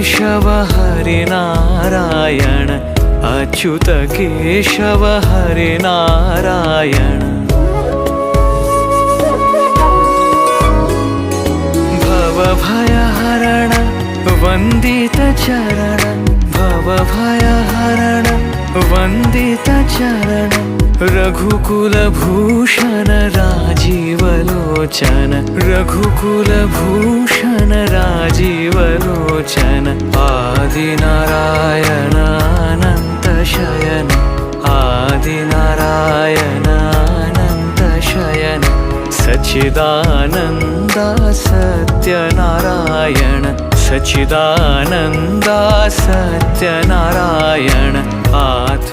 केशव हरिनारायण अच्युत केशव हरिनारायण भवभयहरण वन्दित चरण भवभयहरण वन्दित चरण रघुकुलभूषण राजीवलोचन रघुकुलभूषण राजीवलोचन आदिनारायण अनंत शयन आदिनारायण अनंत शयन सच्चिदानन्द सत्यनारायण सच्चिदानन्द सत्यनारायण आत्मा